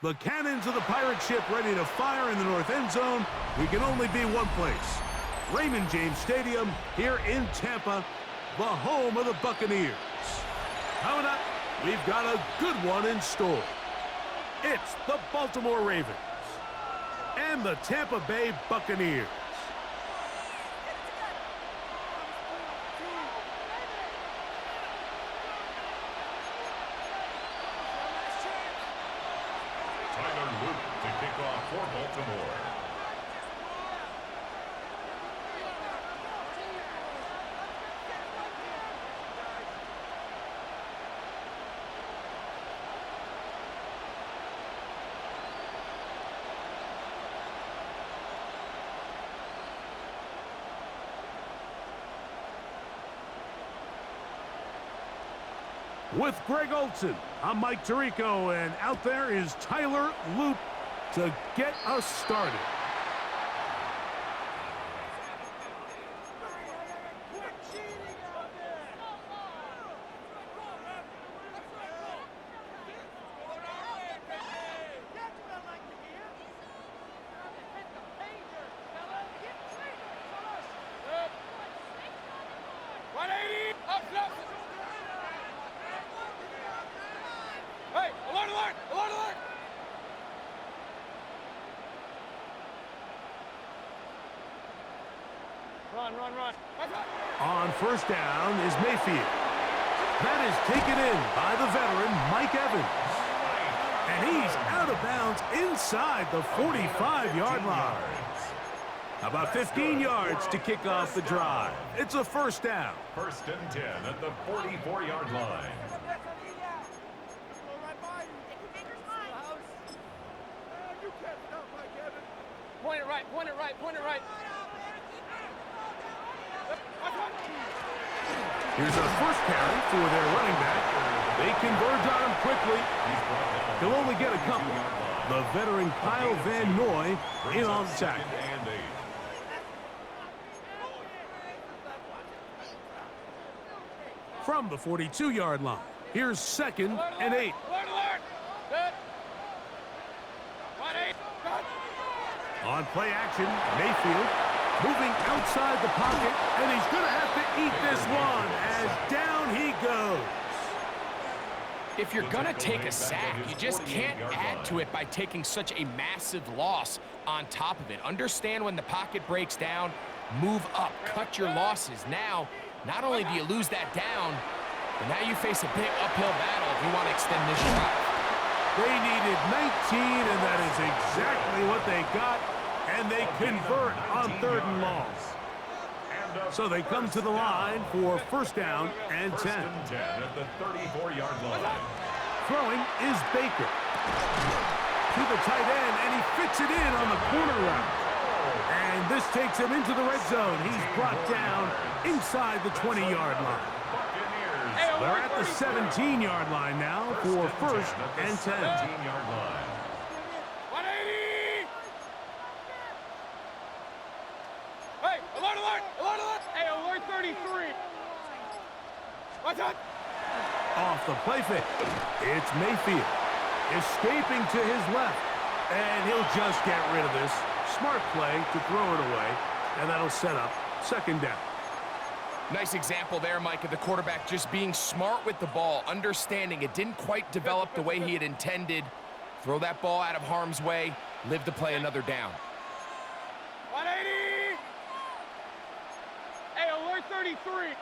The cannons of the pirate ship ready to fire in the north end zone. We can only be one place. Raymond James Stadium here in Tampa, the home of the Buccaneers. Coming up, we've got a good one in store. It's the Baltimore Ravens and the Tampa Bay Buccaneers. To kick off for Baltimore. With Greg Olson, I'm Mike Tirico, and out there is Tyler Loop to get us started. Run. On first down is Mayfield. That is taken in by the veteran, Mike Evans. And he's out of bounds inside the 45-yard line. About 15 yards to kick off the drive. It's a first down. First and 10 at the 44-yard line. Point it right. Here's a first carry for their running back. They converge on him quickly. He'll only get a couple. The veteran Kyle Van Noy in on the tackle. From the 42-yard line, here's 2nd and 8. On play action, Mayfield moving outside the pocket, and he's going to have to eat this one as down he goes. If you're going to take a sack, you just can't add to it by taking such a massive loss on top of it. Understand when the pocket breaks down, move up, cut your losses. Now, not only do you lose that down, but now you face a big uphill battle if you want to extend this drive. They needed 19, and that is exactly what they got, and they convert on 3rd and long. So they come to the line for first down and 10. First and 10 at the 34-yard line. Throwing is Baker. To the tight end, and he fits it in on the corner route. And this takes him into the red zone. He's brought down inside the 20-yard line. They're at the 17-yard line now for first and 10. 17-yard line. 180! Hey, alert! Hey, alert 33! Watch out! Off the play fake, it's Mayfield. Escaping to his left, and he'll just get rid of this. Smart play to throw it away, and that'll set up 2nd down. Nice example there, Mike, of the quarterback just being smart with the ball, understanding it didn't quite develop the way he had intended. Throw that ball out of harm's way, live to play another down. 180! Hey, alert 33!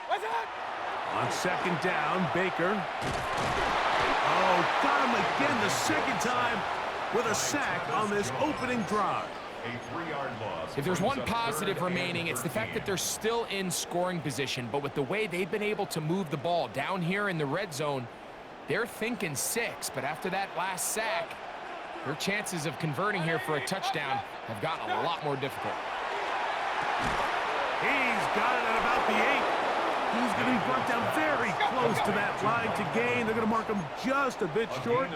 What's that? On 2nd down, Baker. Oh, got him again the 2nd time with a sack on this opening drive. A 3-yard loss. If there's one positive remaining, it's the fact that they're still in scoring position, but with the way they've been able to move the ball down here in the red zone, they're thinking 6, but after that last sack, their chances of converting here for a touchdown have gotten a lot more difficult. He's got it at about the 8. He's going to be brought down very close to that line to gain. They're going to mark him just a bit short.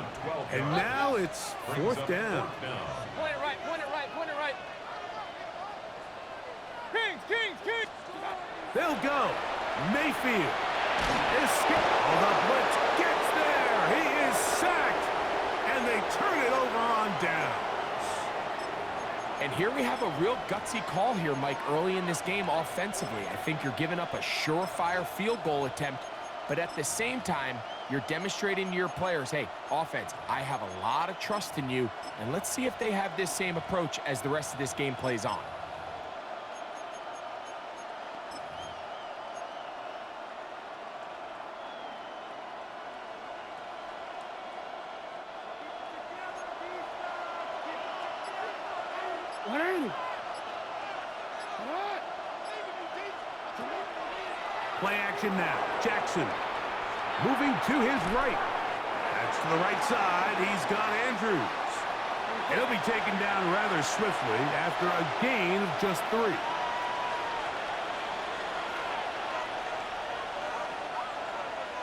And now it's 4th down. Point it right. Kings! They'll go. Mayfield. Escape. Oh, the blitz gets there. is sacked, and they turn it over on down. And here we have a real gutsy call here, Mike, early in this game offensively. I think you're giving up a surefire field goal attempt, but at the same time, you're demonstrating to your players, hey, offense, I have a lot of trust in you, and let's see if they have this same approach as the rest of this game plays on. Play action now. Jackson moving to his right. That's to the right side. He's got Andrews. He'll be taken down rather swiftly after a gain of just 3.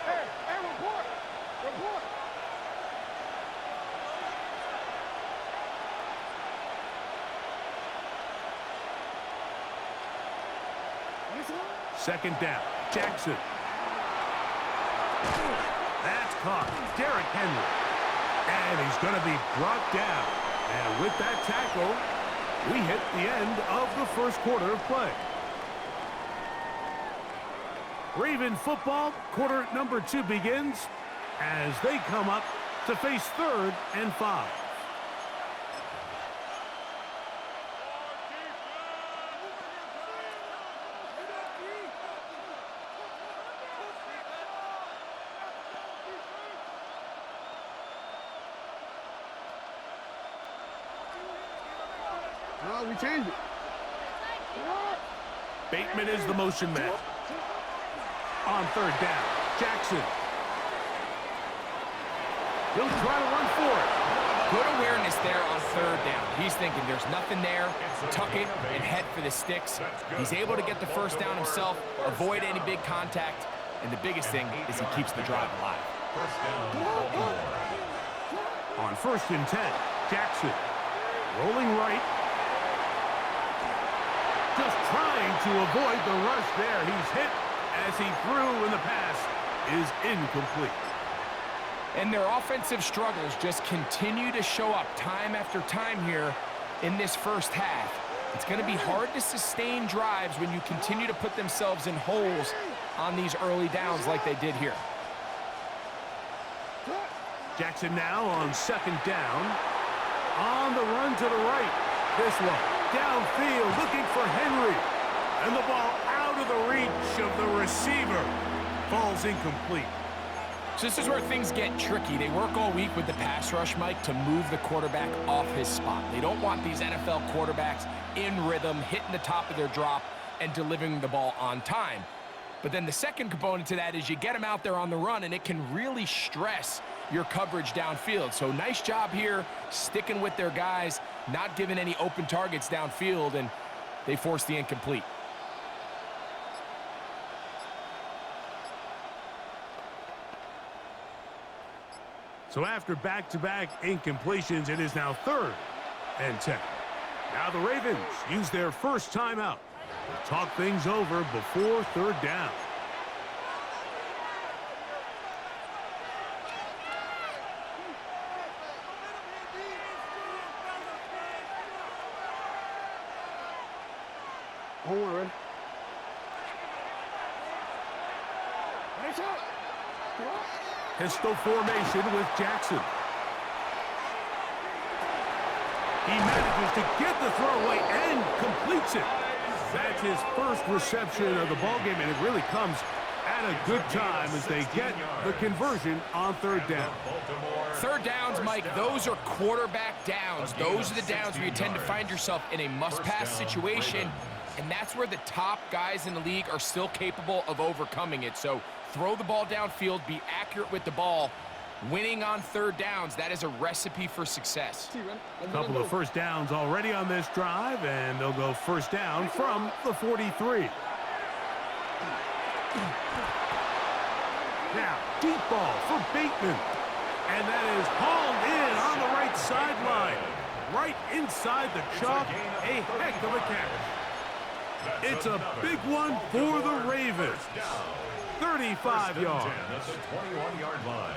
Hey, report! Report! Second down. Jackson. That's caught. Derrick Henry. And he's going to be brought down. And with that tackle, we hit the end of the first quarter of play. Raven football, quarter number 2 begins as they come up to face 3rd and 5. We changed it. Bateman is the motion man. On 3rd down, Jackson. He'll try to run for it. Good awareness there on 3rd down. He's thinking there's nothing there, tuck it and head for the sticks. He's able to get the first down himself, avoid any big contact, and the biggest thing is he keeps the drive alive. On 1st and 10, Jackson rolling right. Just trying to avoid the rush there. He's hit as he threw, and the pass is incomplete. And their offensive struggles just continue to show up time after time here in this first half. It's going to be hard to sustain drives when you continue to put themselves in holes on these early downs like they did here. Jackson now on 2nd down. On the run to the right. This one downfield looking for Henry. And the ball out of the reach of the receiver. Falls incomplete. So this is where things get tricky. They work all week with the pass rush, Mike, to move the quarterback off his spot. They don't want these NFL quarterbacks in rhythm, hitting the top of their drop, and delivering the ball on time. But then the second component to that is you get them out there on the run, and it can really stress your coverage downfield. So nice job here, sticking with their guys, not giving any open targets downfield, and they force the incomplete. So after back-to-back incompletions, it is now 3rd and 10. Now the Ravens use their first timeout to talk things over before 3rd down. Hold on, ready? Pistol formation with Jackson. He manages to get the throwaway and completes it. That's his first reception of the ballgame, and it really comes at a good time as they get the conversion on 3rd down. 3rd downs, Mike, those are quarterback downs. Those are the downs where you tend to find yourself in a must-pass situation, and that's where the top guys in the league are still capable of overcoming it. So throw the ball downfield, be accurate with the ball. Winning on 3rd downs, that is a recipe for success. A couple of first downs already on this drive, and they'll go first down from the 43. Now, deep ball for Bateman. And that is hauled in on the right sideline. Right inside the chalk. A heck of a catch. It's a big one for the Ravens. 35 yards. At the 21-yard line.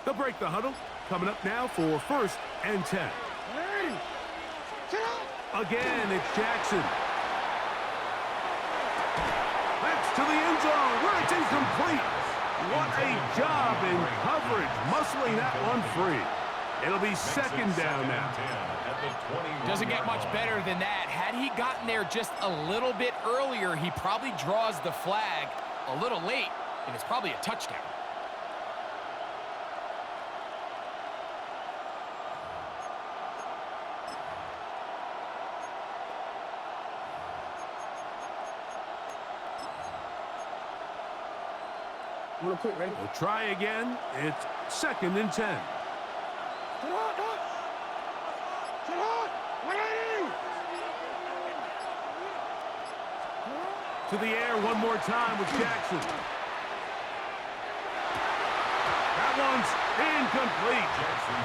They'll break the huddle. Coming up now for 1st and 10. Again, it's Jackson. That's to the end zone where it's incomplete. What a job in coverage, muscling that one free. It'll be 2nd down now. Doesn't get much better than that. Had he gotten there just a little bit earlier, he probably draws the flag a little late, and it's probably a touchdown. Real quick, ready? We'll try again. It's 2nd and 10. To the air one more time with Jackson. That one's incomplete.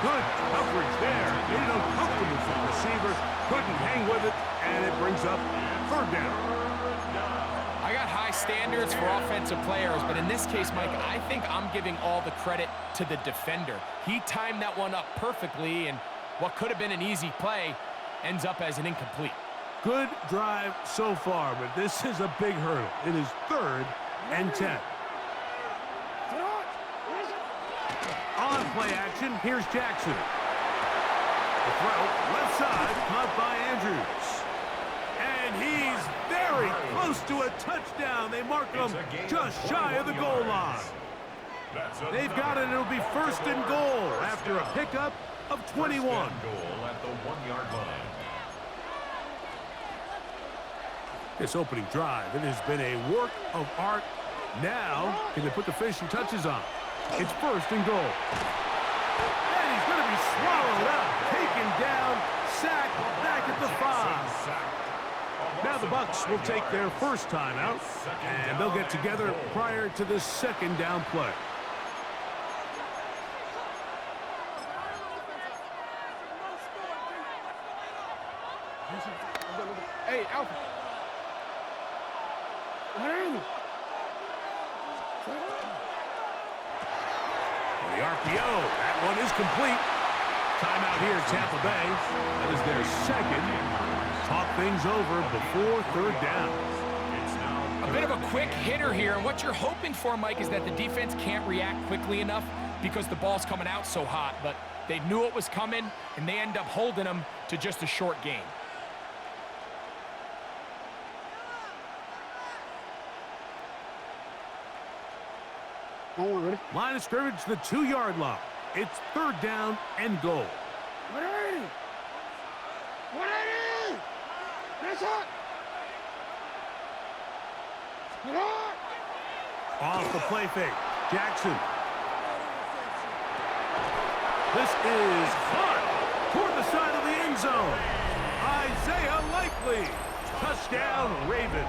Good coverage there. Made it uncomfortable for the receiver. Couldn't hang with it, and it brings up 3rd down. I got high standards for offensive players, but in this case, Mike, I think I'm giving all the credit to the defender. He timed that one up perfectly, and what could have been an easy play ends up as an incomplete. Good drive so far, but this is a big hurdle. It is 3rd and 10. On play action, here's Jackson. The throw, left side, caught by Andrews. And he's very close to a touchdown. They mark him just shy of the goal line. They've got it. It'll be 1st and goal after a pickup of 21. Goal at the 1-yard line. This opening drive, it has been a work of art. Now, can they put the finishing touches on? It's 1st and goal. And he's going to be swallowed up, taken down, sacked back at the 5. Now the Bucs will take their first time out, and they'll get together prior to the 2nd down play. Hey, Alpha. The RPO, that one is complete. Timeout here at Tampa Bay. That is their 2nd. Talk things over before 3rd down. A bit of a quick hitter here, and what you're hoping for, Mike, is that the defense can't react quickly enough because the ball's coming out so hot, but they knew it was coming, and they end up holding them to just a short gain. Ready? Line of scrimmage, the 2-yard line. It's 3rd down and goal. Ready? Ready? That's hot. Off the play fake. Jackson. This is hot toward the side of the end zone. Isaiah Likely. Touchdown, Ravens.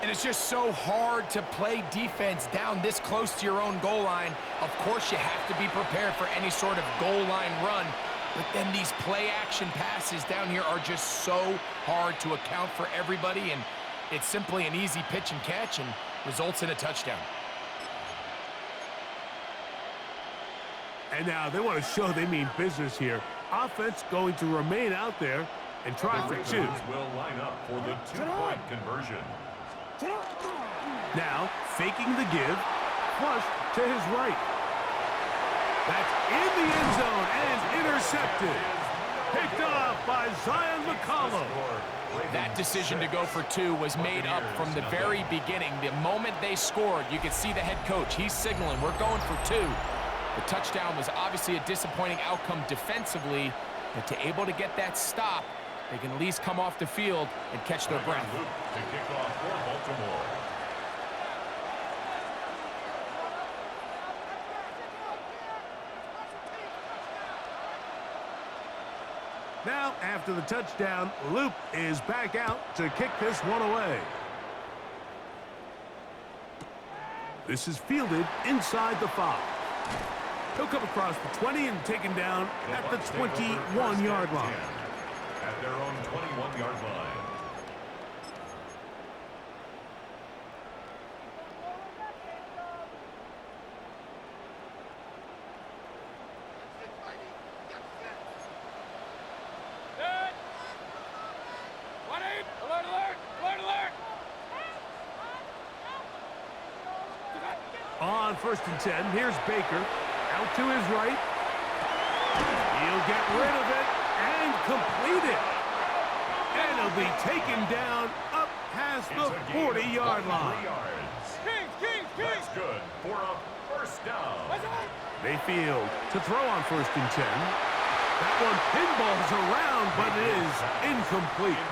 And it's just so hard to play defense down this close to your own goal line. Of course, you have to be prepared for any sort of goal line run. But then these play-action passes down here are just so hard to account for everybody. And it's simply an easy pitch and catch and results in a touchdown. And now they want to show they mean business here. Offense going to remain out there and try for 2. Will line up for the 2-point conversion. Now, faking the give, flush to his right. That's in the end zone and intercepted. Picked off by Zion McCollum. That decision to go for 2 was made up from the very beginning. The moment they scored, you could see the head coach. He's signaling, we're going for 2. The touchdown was obviously a disappointing outcome defensively, but to able to get that stop, they can at least come off the field and catch their breath. To kick off for Baltimore. Now, after the touchdown, Luke is back out to kick this one away. This is fielded inside the 5. He'll come across the 20 and taken down at the 21-yard line. At their own 21-yard line. Alert, alert, alert, alert. On 1st and 10, here's Baker. Out to his right. He'll get rid of it and complete it. And he'll be taken down up past the 40-yard line. That's good for a first down. Mayfield to throw on 1st and 10. That one pinballs around, but it is incomplete.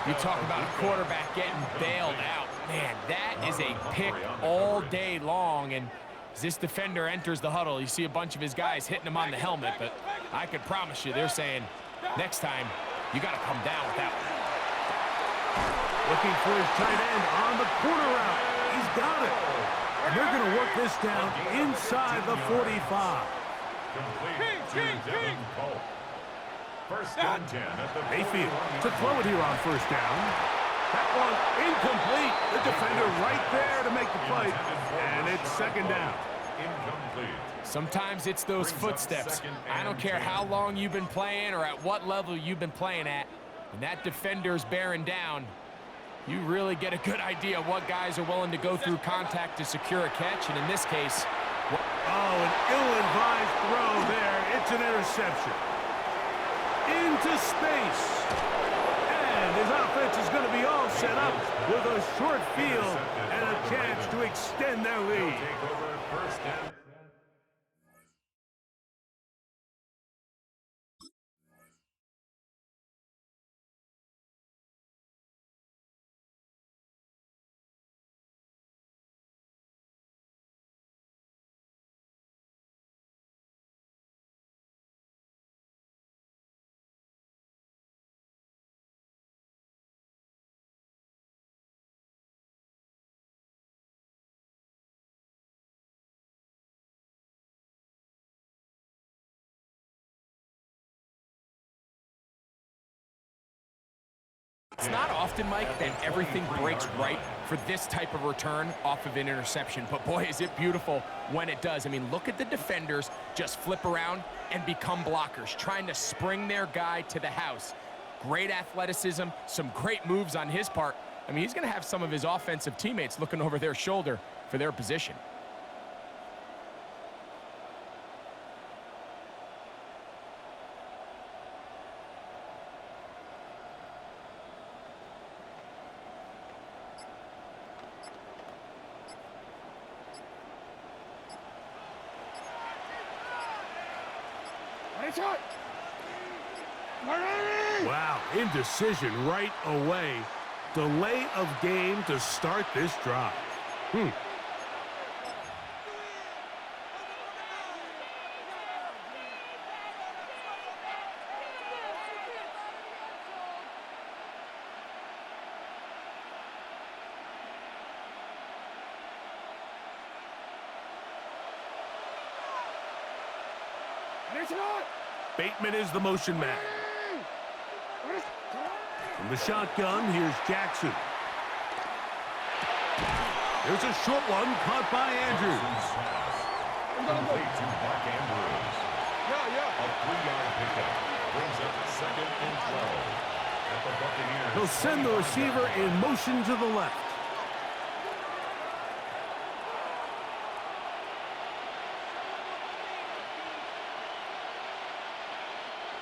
You talk about a quarterback getting bailed out. Man, that is a pick all day long. And as this defender enters the huddle, you see a bunch of his guys hitting him on the helmet. But I can promise you, they're saying, next time, you got to come down with that one. Looking for his tight end on the corner route. He's got it. And they're going to work this down inside the 45. First and 10 at the Mayfield to throw it here on 1st down. That one incomplete. The defender right there to make the play. And it's 2nd down. Incomplete. Sometimes it's those footsteps. I don't care how long you've been playing or at what level you've been playing at. When that defender's bearing down, you really get a good idea of what guys are willing to go through contact to secure a catch. And in this case, oh, an ill-advised throw there. It's an interception. Into space. And his offense is going to be all set up with a short field and a chance to extend their lead. Take over first and it's not often, Mike, that everything breaks right for this type of return off of an interception. But, boy, is it beautiful when it does. I mean, look at the defenders just flip around and become blockers, trying to spring their guy to the house. Great athleticism, some great moves on his part. I mean, he's going to have some of his offensive teammates looking over their shoulder for their position. Wow, indecision right away. Delay of game to start this drive. Bateman is the motion man. From the shotgun, here's Jackson. There's a short one caught by Andrews. Complete to Mark Andrews. A 3-yard pickup brings up 2nd and 12 at the Buccaneers. They'll send the receiver in motion to the left.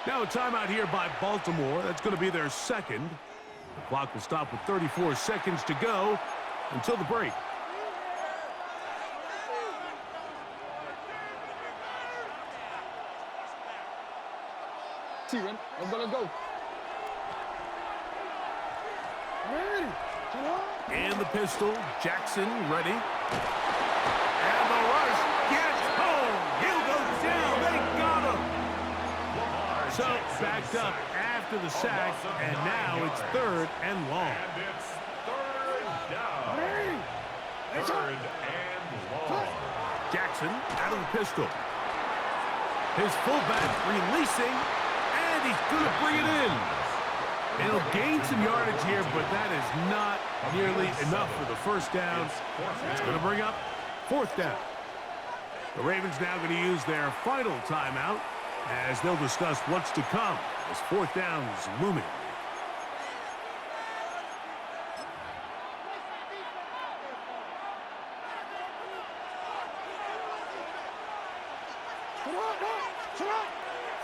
Now a timeout here by Baltimore. That's going to be their 2nd. The clock will stop with 34 seconds to go until the break. T-Ren, let's go. And the pistol, Jackson ready. And the rush gets home. He'll go down. They got him. So backed up after the sack, and now it's 3rd and long. And it's 3rd down. 3rd and long. Jackson out of the pistol. His fullback releasing, and he's going to bring it in. He'll gain some yardage here, but that is not nearly enough for the first down. It's going to bring up 4th down. The Ravens now going to use their final timeout as they'll discuss what's to come as 4th down is looming.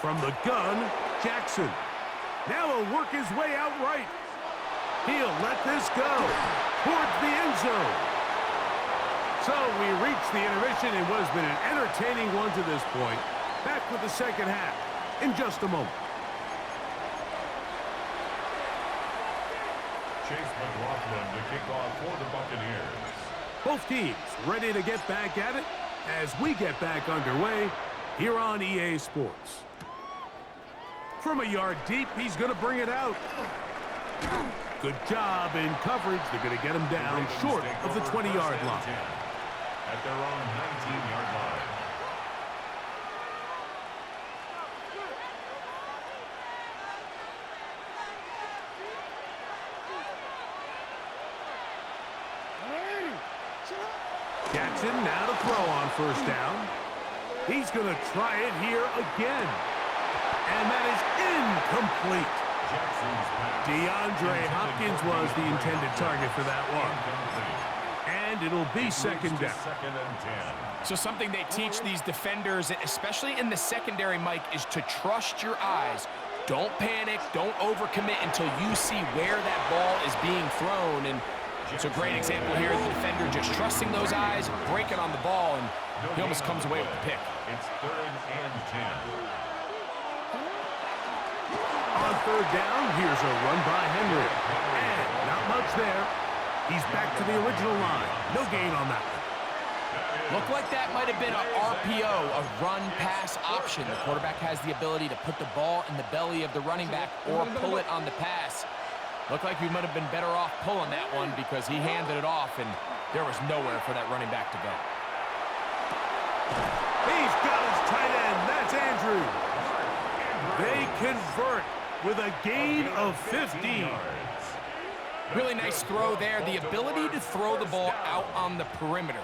From the gun, Jackson. Now he'll work his way out right. He'll let this go towards the end zone. So we reach the intermission in what has been an entertaining one to this point. Back with the second half in just a moment. Chase McLaughlin to kick off for the Buccaneers. Both teams ready to get back at it as we get back underway here on EA Sports. From a yard deep, he's going to bring it out. Good job in coverage. They're going to get him down short of the 20-yard line. At their own 19-yard line. Jackson now to throw on first down. He's going to try it here again. And that is incomplete. DeAndre Hopkins was the intended target for that one. And it'll be second down. So something they teach these defenders, especially in the secondary, Mike, is to trust your eyes. Don't panic. Don't overcommit until you see where that ball is being thrown. And it's a great example here of the defender just trusting those eyes, breaking on the ball, and he almost comes away with the pick. It's 3rd and 10. On third down, here's a run by Henry. And not much there. He's back to the original line. No gain on that one. Looked like that might have been a RPO, a run-pass option. The quarterback has the ability to put the ball in the belly of the running back or pull it on the pass. Looked like we might have been better off pulling that one because he handed it off, and there was nowhere for that running back to go. He's got his tight end. That's Andrews. They convert with a gain of 15. Really nice throw there. The ability to throw the ball out on the perimeter.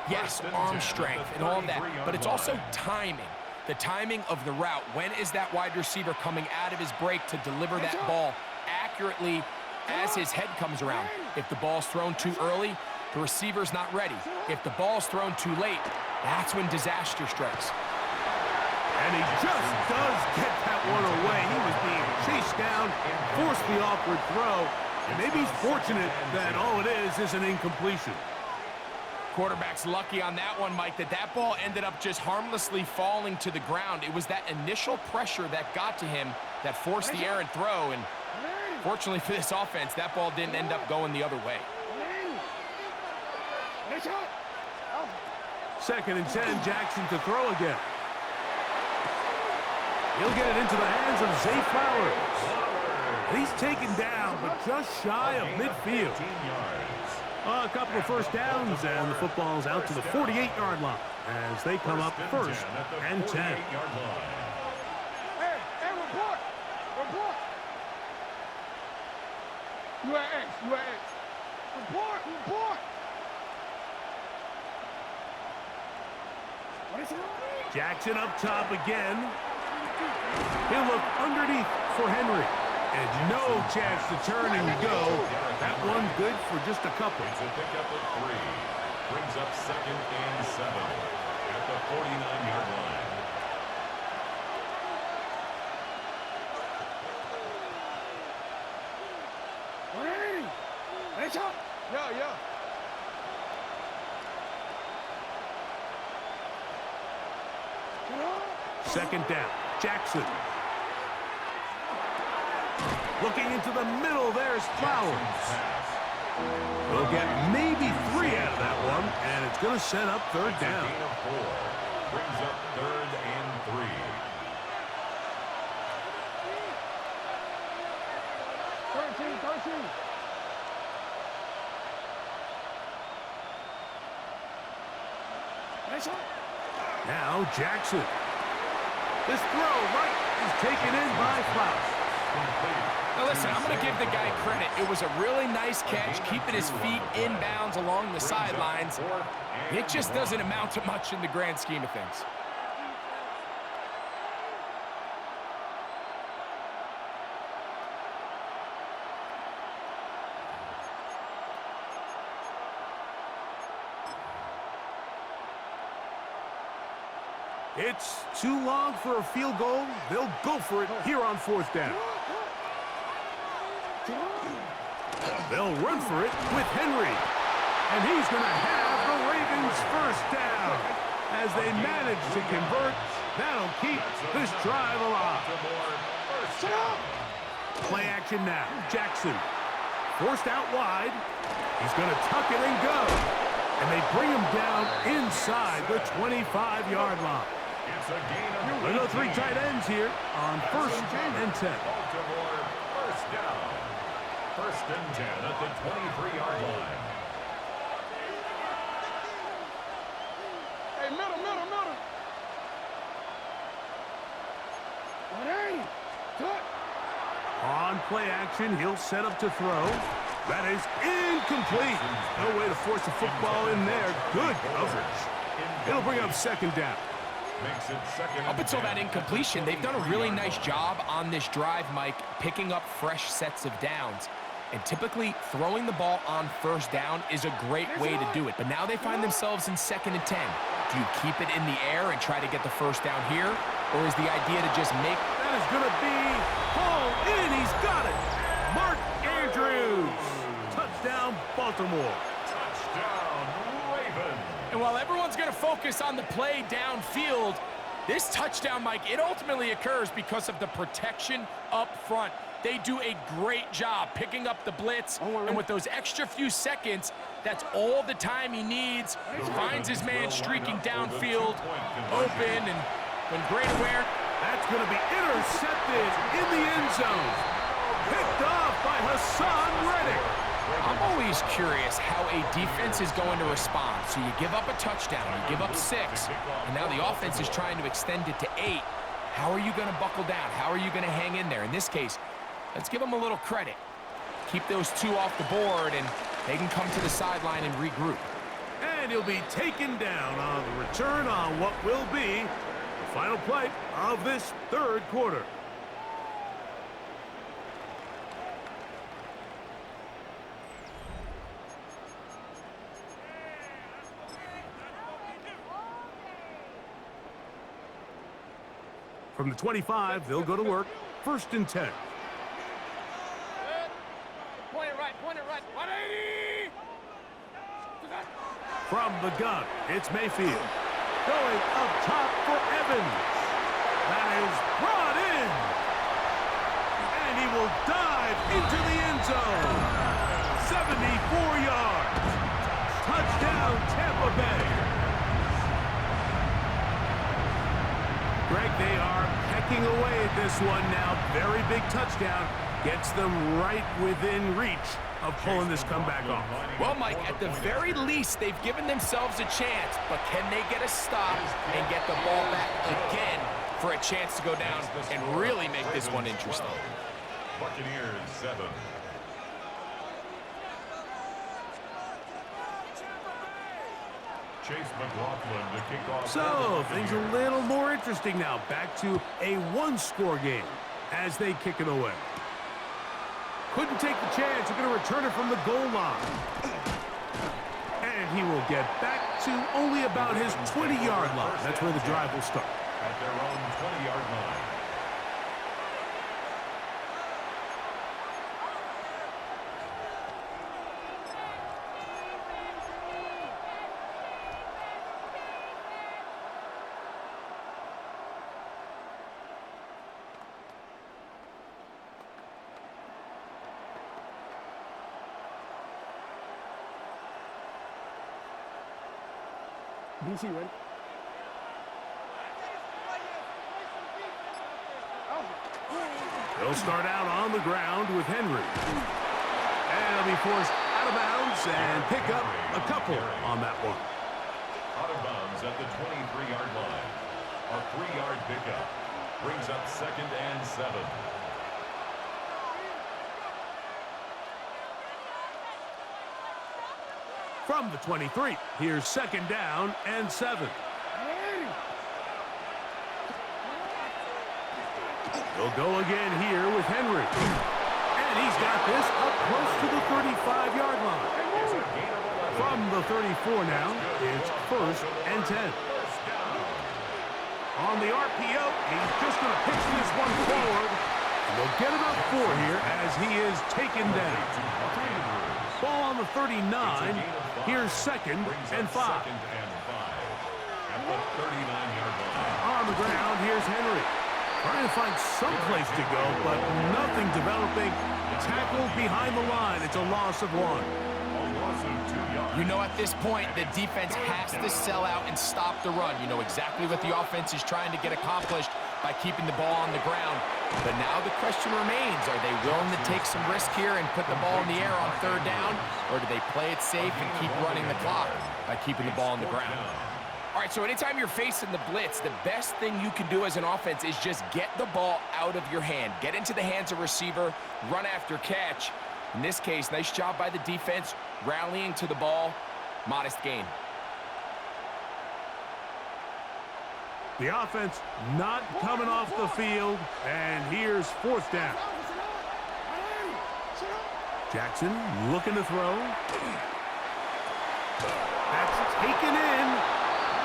Yes, arm strength and all of that, but it's also timing. The timing of the route. When is that wide receiver coming out of his break to deliver that ball accurately as his head comes around? If the ball's thrown too early, the receiver's not ready. If the ball's thrown too late, that's when disaster strikes. And he just does get that one away. He was being chased down, forced the awkward throw, and maybe he's fortunate that all it is an incompletion. Quarterback's lucky on that one, Mike, that ball ended up just harmlessly falling to the ground. It was that initial pressure that got to him that forced the errant throw, and fortunately for this offense, that ball didn't end up going the other way. 2nd and 10, Jackson to throw again. He'll get it into the hands of Zay Flowers. He's taken down, but just shy of midfield. A couple of first downs, and the football's out to the 48-yard line as they come up 1st and 10. Hey, report! Report! You at X, you at X. Report, report! What is it? Jackson up top again. He'll look underneath for Henry. And no chance to turn and go. That one good for just a couple. It's a pickup of 3. Brings up 2nd and 7 at the 49-yard line. Yeah. 2nd down. Jackson. Looking into the middle, there's Flowers. We'll get maybe 3 out of that one, and it's going to set up 3rd down. Gain of 4. Brings up 3rd and 3. 13. Now Jackson. This throw right is taken in by Flowers. Now listen, I'm going to give the guy credit. It was a really nice catch, keeping his feet inbounds along the sidelines. It just doesn't amount to much in the grand scheme of things. It's too long for a field goal. They'll go for it here on 4th down. They'll run for it with Henry. And he's going to have the Ravens first down. As they manage to convert, that'll keep this drive alive. Play action now. Jackson forced out wide. He's going to tuck it and go. And they bring him down inside the 25-yard line. We'll go 3 tight ends here on 1st and 10. Baltimore first down. 1st and 10 at the 23-yard line. Hey, middle. On play action, he'll set up to throw. That is incomplete. No way to force a football in there. Good coverage. It'll bring up 2nd down. Makes it 2nd. Up until that incompletion, they've done a really nice job on this drive, Mike, picking up fresh sets of downs. And typically, throwing the ball on 1st down is a great way to do it. But now they find themselves in 2nd and 10. Do you keep it in the air and try to get the 1st down here? Or is the idea to just make... That is going to be hauled in. He's got it. Mark Andrews. Touchdown, Baltimore. Touchdown, Ravens. And while everyone's going to focus on the play downfield, this touchdown, Mike, it ultimately occurs because of the protection up front. They do a great job picking up the blitz, and with those extra few seconds, that's all the time he needs. Finds his man streaking downfield, open, and when great aware. That's going to be intercepted in the end zone. Picked off by Hassan Reddick. I'm always curious how a defense is going to respond. So you give up a touchdown, you give up 6, and now the offense is trying to extend it to 8. How are you going to buckle down? How are you going to hang in there? In this case, let's give them a little credit. Keep those 2 off the board, and they can come to the sideline and regroup. And he'll be taken down on the return on what will be the final play of this 3rd quarter. From the 25, they'll go to work. 1st and 10. Point it right. 180. From the gun, it's Mayfield. Going up top for Evans. That is brought in. And he will dive into the end zone. 74 yards. Touchdown, Tampa Bay. Greg, they are pecking away at this one now. Very big touchdown. Gets them right within reach of pulling this comeback off. Well, Mike, at the very least, they've given themselves a chance, but can they get a stop and get the ball back again for a chance to go down and really make this one interesting? Buccaneers 7. Chase McLaughlin to kick off. So, things a little more interesting now. Back to a 1-score game as they kick it away. Couldn't take the chance. They're going to return it from the goal line. And he will get back to only about his 20-yard line. That's where the drive will start. At their own 20-yard line. DC ready? They'll start out on the ground with Henry. And he'll be forced out of bounds and pick up a couple on that one. Out of bounds at the 23-yard line. A 3-yard pickup brings up 2nd and 7. From the 23, here's 2nd down and 7. They'll go again here with Henry. And he's got this up close to the 35-yard line. From the 34 now, it's 1st and 10. On the RPO, he's just going to pitch this one forward. And they'll get about 4 here as he is taken down. Ball on the 39. Here's 2nd and 5. At the 39-yard line. On the ground, here's Henry. Trying to find some place to go, but nothing developing. Tackled behind the line. It's a loss of 1. A loss of 2 yards. You know, at this point, the defense has to sell out and stop the run. You know exactly what the offense is trying to get accomplished by keeping the ball on the ground. But now the question remains, are they willing to take some risk here and put the ball in the air on 3rd down? Or do they play it safe and keep running the clock by keeping the ball on the ground? All right, so anytime you're facing the blitz, the best thing you can do as an offense is just get the ball out of your hand. Get into the hands of receiver, run after catch. In this case, nice job by the defense, rallying to the ball, modest gain. The offense not coming off the field, and here's 4th down. Jackson looking to throw. That's taken in,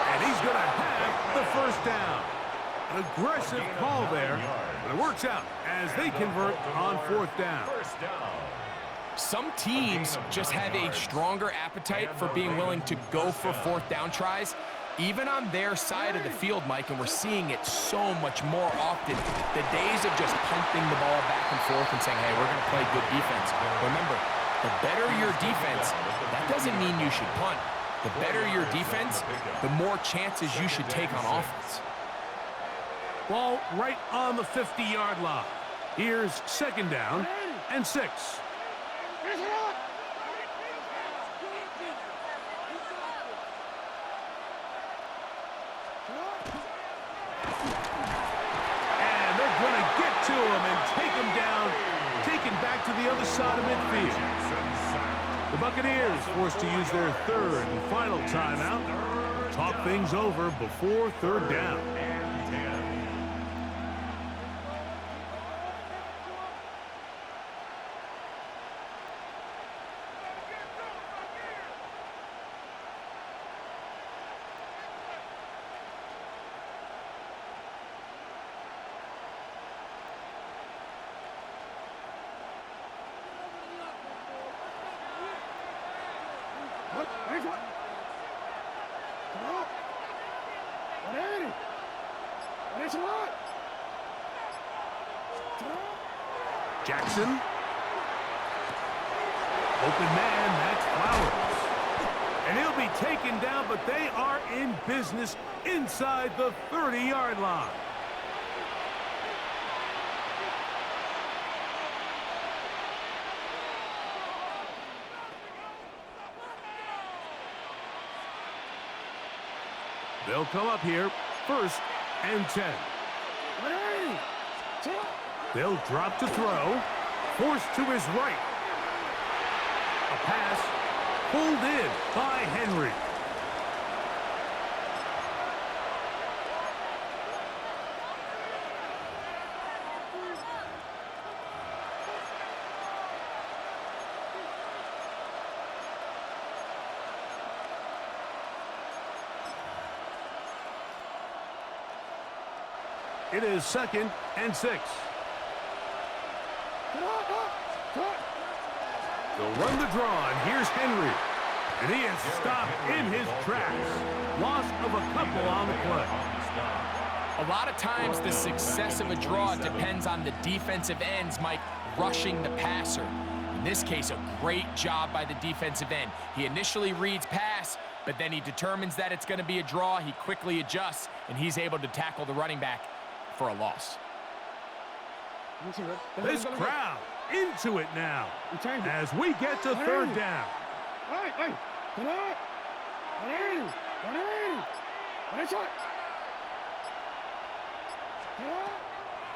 and he's going to have the 1st down. An aggressive call there, but it works out as they convert on 4th down. Some teams just have a stronger appetite for being willing to go for 4th down tries, even on their side of the field, Mike, and we're seeing it so much more often. The days of just punting the ball back and forth and saying, hey, we're going to play good defense. Remember, the better your defense, that doesn't mean you should punt. The better your defense, the more chances you should take on offense. Ball right on the 50-yard line. Here's 2nd down and 6. And they're going to get to him and take him down, taken back to the other side of midfield. The Buccaneers forced to use their 3rd and final timeout. Talk things over before 3rd down. Jackson. Open man, that's Flowers. And he'll be taken down, but they are in business inside the 30-yard line. They'll come up here, 1st and 10. They'll drop to throw. Forced to his right. A pass pulled in by Henry. It is 2nd and 6. They'll run the draw, and here's Henry. And he is stopped in his tracks. Loss of a couple on the play. A lot of times the success of a draw depends on the defensive ends, Mike, rushing the passer. In this case, a great job by the defensive end. He initially reads pass, but then he determines that it's going to be a draw. He quickly adjusts, and he's able to tackle the running back for a loss. This crowd into it now as we get to 3rd down.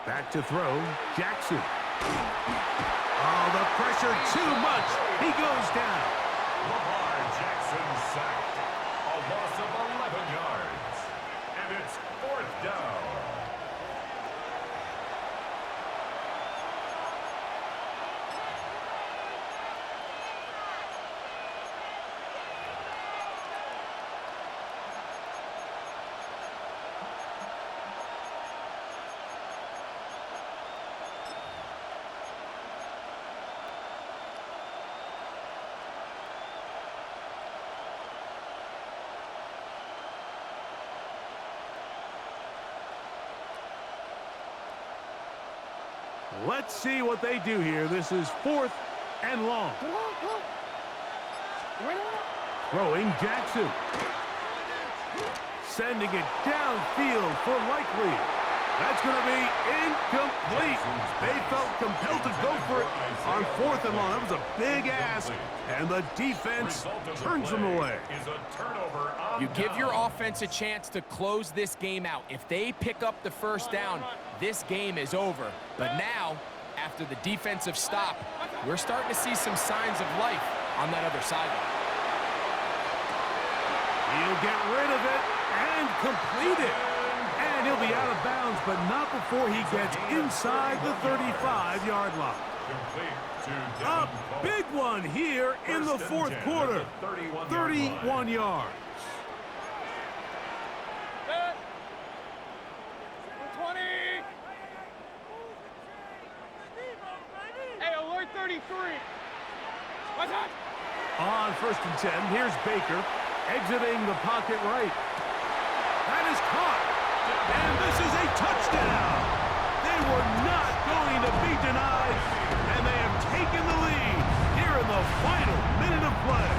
Back to throw, Jackson. Oh, the pressure too much. He goes down. Lamar Jackson sacked. A loss of 11 yards. And it's 4th down. Let's see what they do here. This is 4th and long. Throwing Jackson. Sending it downfield for Likely. That's going to be incomplete. They felt compelled to go for it on 4th and long. That was a big ask, and the defense turns them away. You give your offense a chance to close this game out. If they pick up the first down, this game is over. But now, after the defensive stop, we're starting to see some signs of life on that other sideline. He'll get rid of it and complete it. And he'll be out of bounds, but not before he gets inside the 35-yard line. A big one here in the 4th quarter. 31 yards. 20. Hey, alert 33. What's that? On 1st and 10, here's Baker exiting the pocket right. That is caught. And this is a touchdown. They were not going to be denied, and they have taken the lead here in the final minute of play.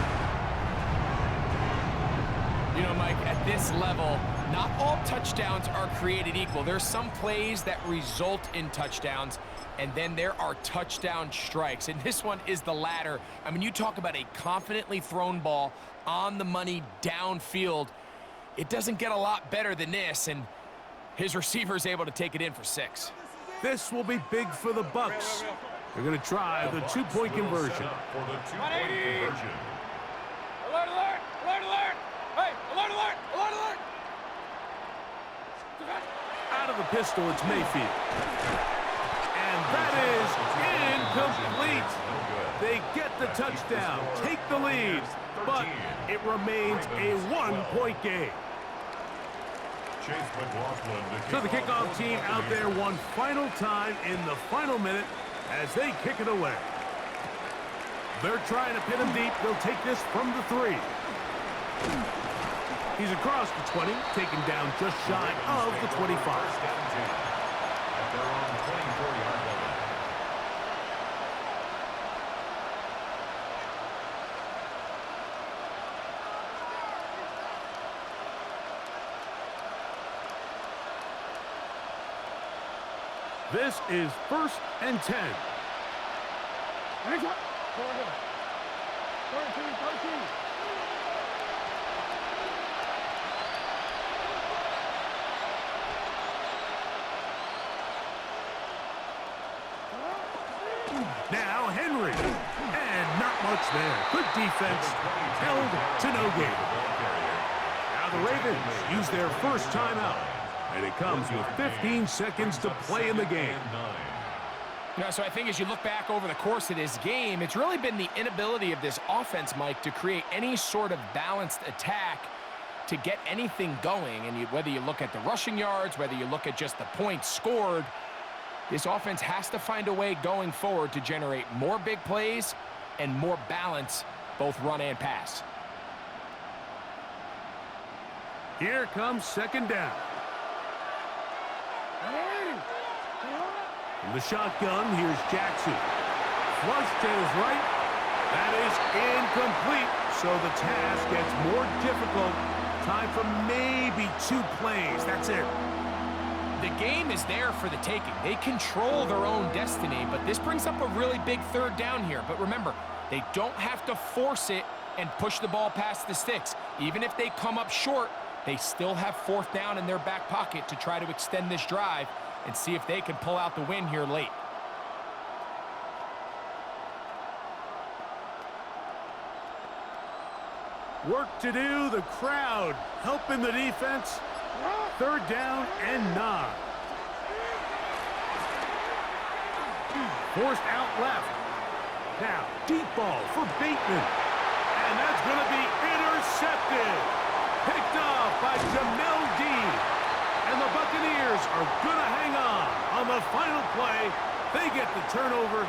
You know, Mike, at this level, not all touchdowns are created equal. There's some plays that result in touchdowns, and then there are touchdown strikes. And this one is the latter. I mean, you talk about a confidently thrown ball on the money downfield. It doesn't get a lot better than this, and his receiver is able to take it in for 6. This will be big for the Bucs. They're going to try the 2-point conversion. For the 2-point conversion. Alert, alert, alert, alert. Hey, alert, alert, alert, alert. Out of the pistol, it's Mayfield. And that is incomplete. They get the touchdown, take the lead, but it remains a 1-point game. So the kickoff team out there one final time in the final minute as they kick it away. They're trying to pin him deep. They'll take this from the 3. He's across the 20, taken down just shy of the 25. This is 1st and 10. Next one. 13, 13. Now Henry. And not much there. Good defense. Held to no gain. Now the Ravens use their first timeout. And it comes with 15 seconds to play in the game. You know, so I think as you look back over the course of this game, it's really been the inability of this offense, Mike, to create any sort of balanced attack to get anything going. And whether you look at the rushing yards, whether you look at just the points scored, this offense has to find a way going forward to generate more big plays and more balance, both run and pass. Here comes 2nd down. In the shotgun, here's Jackson. Flush to his right. That is incomplete. So the task gets more difficult. Time for maybe 2 plays. That's it. The game is there for the taking. They control their own destiny, but this brings up a really big 3rd down here. But remember, they don't have to force it and push the ball past the sticks. Even if they come up short, they still have 4th down in their back pocket to try to extend this drive and see if they can pull out the win here late. Work to do. The crowd helping the defense. 3rd down and 9. Forced out left. Now, deep ball for Bateman. And that's going to be intercepted. Picked off by Jamel Dean. And the Buccaneers are going to hang on the final play. They get the turnover